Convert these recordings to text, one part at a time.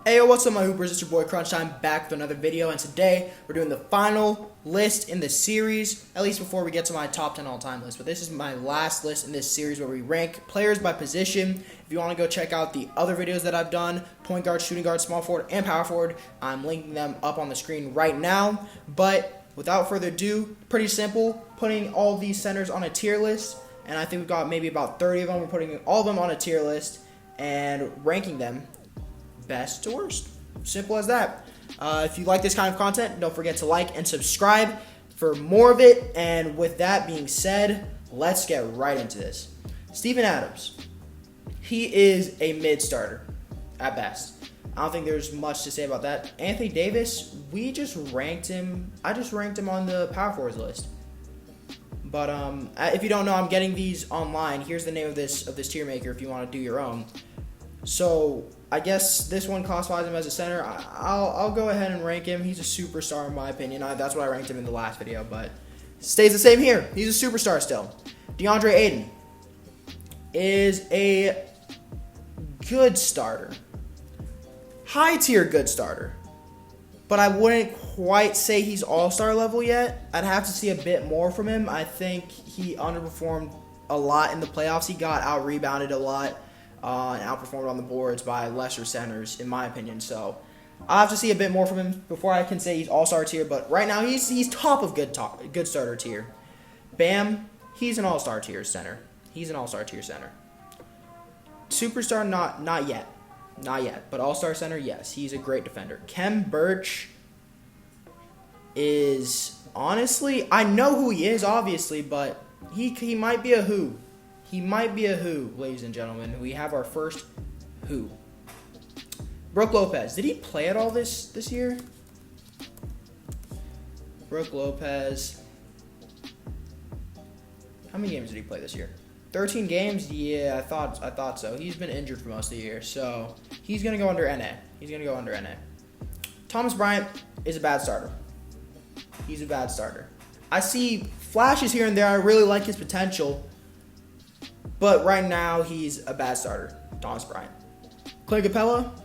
Hey, yo, what's up, my hoopers? It's your boy Crunch Time back with another video, and today we're doing the final list in the series, at least before we get to my top 10 all-time list. But this is my last list in this series where we rank players by position. If you want to go check out the other videos that I've done, point guard, shooting guard, small forward, and power forward, I'm linking them up on the screen right now. But without further ado, pretty simple, putting all these centers on a tier list, and I think we've got maybe about 30 of them. We're putting all of them on a tier list and ranking them best to worst. Simple as that. If you like this kind of content, don't forget to like and subscribe for more of it. And with that being said, let's get right into this. Steven Adams. He is a mid-starter at best. I don't think there's much to say about that. Anthony Davis, I just ranked him on the power forwards list. But if you don't know, I'm getting these online. Here's the name of this tier maker if you want to do your own. So I guess this one classifies him as a center. I'll go ahead and rank him. He's a superstar in my opinion. That's what I ranked him in the last video, but it stays the same here. He's a superstar still. DeAndre Ayton is a good starter. High tier good starter. But I wouldn't quite say he's all-star level yet. I'd have to see a bit more from him. I think he underperformed a lot in the playoffs. He got out-rebounded a lot. And outperformed on the boards by lesser centers, in my opinion. So I'll have to see a bit more from him before I can say he's all-star tier. But right now, he's top of good starter tier. Bam, he's an all-star tier center. He's an all-star tier center. Superstar, not yet. Not yet. But all-star center, yes. He's a great defender. Kem Birch is, honestly, I know who he is, obviously, but he might be a who. He might be a who, ladies and gentlemen. We have our first who. Brook Lopez. Did he play at all this year? Brook Lopez. How many games did he play this year? 13 games? Yeah, I thought so. He's been injured for most of the year, so he's going to go under NA. He's going to go under NA. Thomas Bryant is a bad starter. He's a bad starter. I see flashes here and there. I really like his potential. But right now, he's a bad starter, Thomas Bryant. Clint Capella,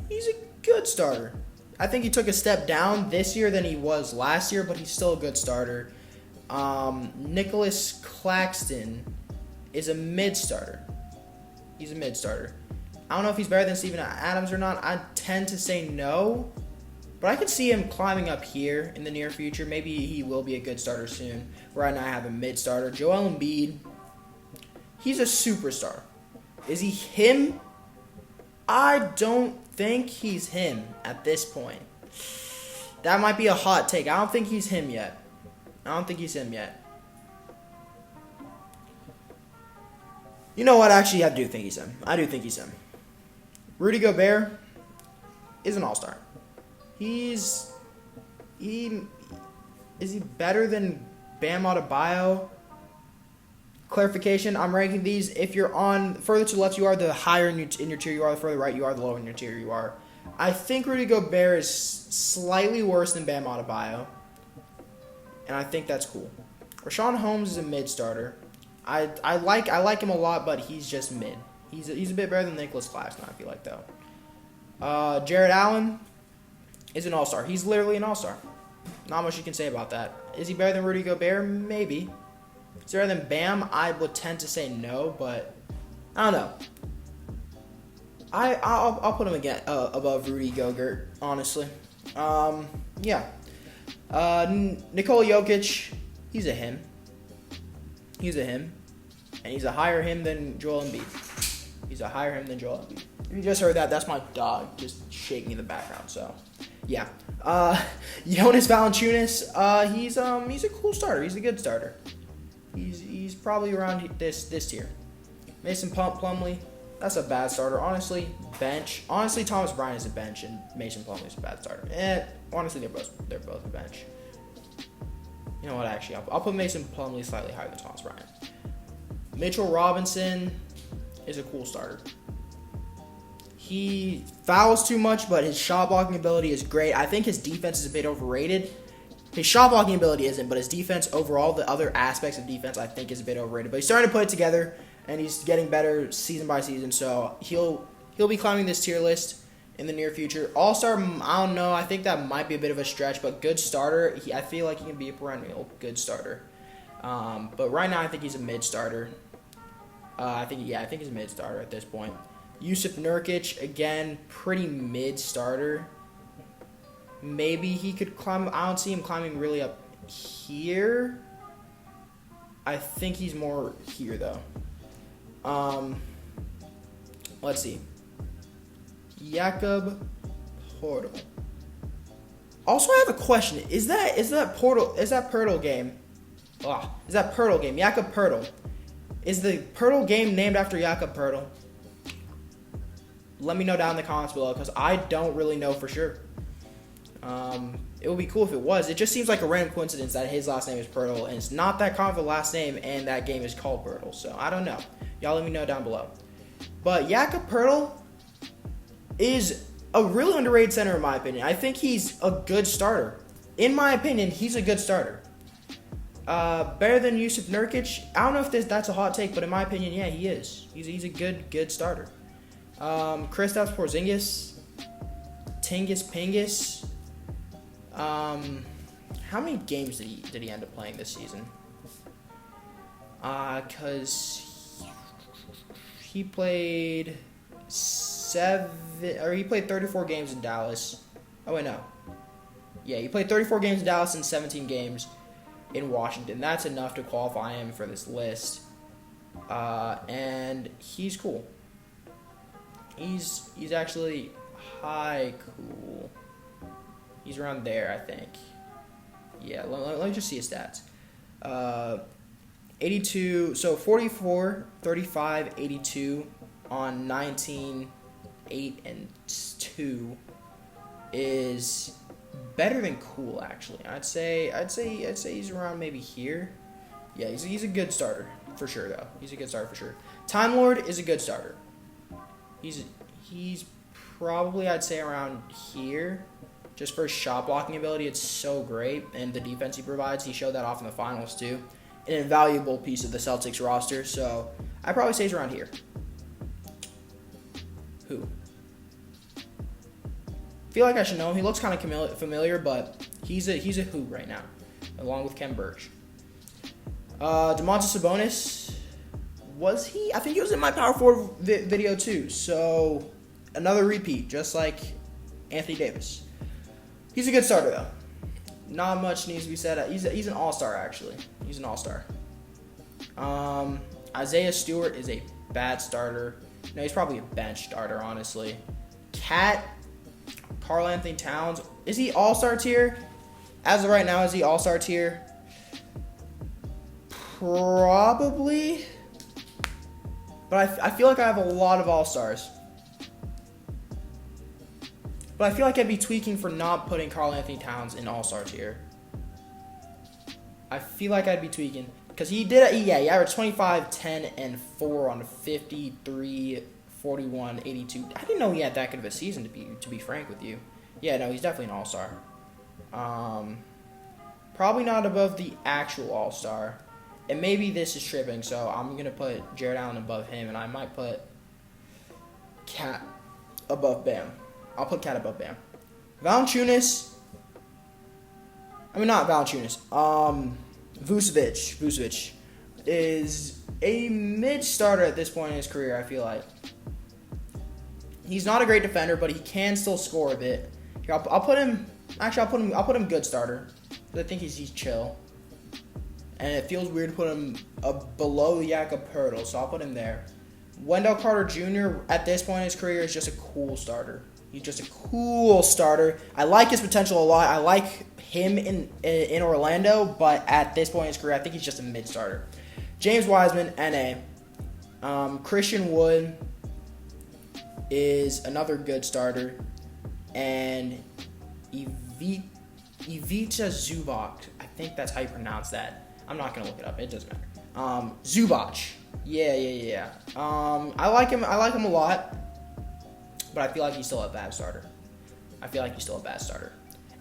he's a good starter. I think he took a step down this year than he was last year, but he's still a good starter. Nicholas Claxton is a mid-starter. He's a mid-starter. I don't know if he's better than Steven Adams or not. I tend to say no, but I could see him climbing up here in the near future. Maybe he will be a good starter soon. Right now, I have a mid-starter. Joel Embiid. He's a superstar. Is he him? I don't think he's him at this point. That might be a hot take. I don't think he's him yet. You know what? Actually, I do think he's him. Rudy Gobert is an all-star. Is he better than Bam Adebayo? Clarification, I'm ranking these. If you're on further to the left, you are, the higher in your tier you are, the further right you are, the lower in your tier you are. I think Rudy Gobert is slightly worse than Bam Adebayo, and I think that's cool. Rashawn Holmes is a mid-starter. I like him a lot, but he's just mid. He's a bit better than Nicholas Claxton, I feel like, though. Jared Allen is an all-star. He's literally an all-star. Not much you can say about that. Is he better than Rudy Gobert? Maybe. Is he better than Bam? I would tend to say no, but I don't know. I'll put him again above Rudy Gobert, honestly. Yeah. Nikola Jokic, he's a him. And he's a higher him than Joel Embiid. If you just heard that, that's my dog just shaking in the background. So, yeah. Jonas Valanciunas, he's a cool starter. He's a good starter. He's probably around this tier. Mason Plumlee, that's a bad starter. Honestly, bench. Honestly, Thomas Bryant is a bench, and Mason Plumlee is a bad starter. Honestly, they're both a bench. You know what? Actually, I'll put Mason Plumlee slightly higher than Thomas Bryant. Mitchell Robinson is a cool starter. He fouls too much, but his shot blocking ability is great. I think his defense is a bit overrated. His shot blocking ability isn't, but his defense overall, the other aspects of defense, I think is a bit overrated. But he's starting to put it together, and he's getting better season by season. So he'll he'll be climbing this tier list in the near future. All-star, I don't know. I think that might be a bit of a stretch, but good starter. I feel like he can be a perennial good starter. But right now, I think he's a mid starter. I think he's a mid starter at this point. Yusuf Nurkic, again, pretty mid starter. Maybe he could climb. I don't see him climbing really up here. I think he's more here though. Let's see. Jakob Portal. Also, I have a question. Is that Pirtle game? Is that Pirtle game? Jakob Pirtle. Is the Pirtle game named after Jakob Pirtle? Let me know down in the comments below, because I don't really know for sure. It would be cool if it was. It just seems like a random coincidence that his last name is Pirtle, and it's not that common of a last name, and that game is called Pirtle. So, I don't know. Y'all let me know down below. But Jakob Pirtle is a really underrated center in my opinion. I think he's a good starter. In my opinion, he's a good starter. Better than Yusuf Nurkic. I don't know if that's a hot take, but in my opinion, yeah, he is. He's a good starter. Kristaps Porzingis, Tingus Pingus. How many games did he end up playing this season? Cause he played 34 games in Dallas. Oh wait, no. Yeah, he played 34 games in Dallas and 17 games in Washington. That's enough to qualify him for this list. And he's cool. He's actually high cool. He's around there, I think. Yeah, let me just see his stats. 82, so 44, 35, 82 on 19, 8, and 2 is better than cool, actually. I'd say he's around maybe here. Yeah, he's a good starter for sure, though. He's a good starter for sure. Time Lord is a good starter. He's probably, I'd say, around here. Just for his shot blocking ability, it's so great, and the defense he provides, he showed that off in the finals too. An invaluable piece of the Celtics roster, so I'd probably say he's around here. Who? Feel like I should know him. He looks kind of familiar, but he's a who right now, along with Ken Burge. Domantas Sabonis, was he? I think he was in my Power Forward video too. So another repeat, just like Anthony Davis. He's a good starter though. Not much needs to be said. He's an all-star actually. He's an all-star. Isaiah Stewart is a bad starter. No, he's probably a bench starter, honestly. Karl Anthony-Towns. Is he all-star tier? As of right now, is he all-star tier? Probably. But I feel like I have a lot of all-stars. But I feel like I'd be tweaking for not putting Karl Anthony-Towns in all-star tier. I feel like I'd be tweaking. Because he averaged 25, 10, and 4 on 53, 41, 82. I didn't know he had that good of a season, to be frank with you. Yeah, no, he's definitely an all-star. Probably not above the actual all-star. And maybe this is tripping, so I'm going to put Jared Allen above him, and I might put Cat above Bam. I'll put Cat above Bam. Vucevic is a mid-starter at this point in his career, I feel like. He's not a great defender, but he can still score a bit. Here, I'll put him good starter. I think he's chill. And it feels weird to put him below Jakob Poeltl, so I'll put him there. Wendell Carter Jr. at this point in his career is just a cool starter. He's just a cool starter. I like his potential a lot. I like him in Orlando, but at this point in his career, I think he's just a mid-starter. James Wiseman, NA. Christian Wood is another good starter. And Ivica Zubac. I think that's how you pronounce that. I'm not going to look it up. It doesn't matter. Zubac. Yeah. I like him a lot. But I feel like he's still a bad starter.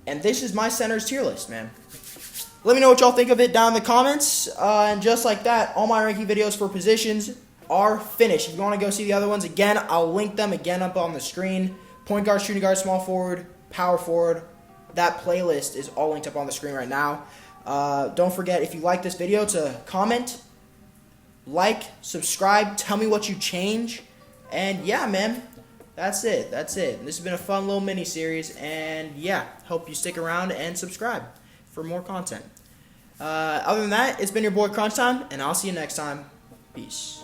And this is my centers tier list, man. Let me know what y'all think of it down in the comments. And just like that, all my ranking videos for positions are finished. If you want to go see the other ones, again, I'll link them again up on the screen. Point guard, shooting guard, small forward, power forward. That playlist is all linked up on the screen right now. Don't forget, if you like this video, to comment, like, subscribe, tell me what you change. And yeah, man, that's it. This has been a fun little mini-series. And yeah, hope you stick around and subscribe for more content. Other than that, it's been your boy Crunch Time, and I'll see you next time. Peace.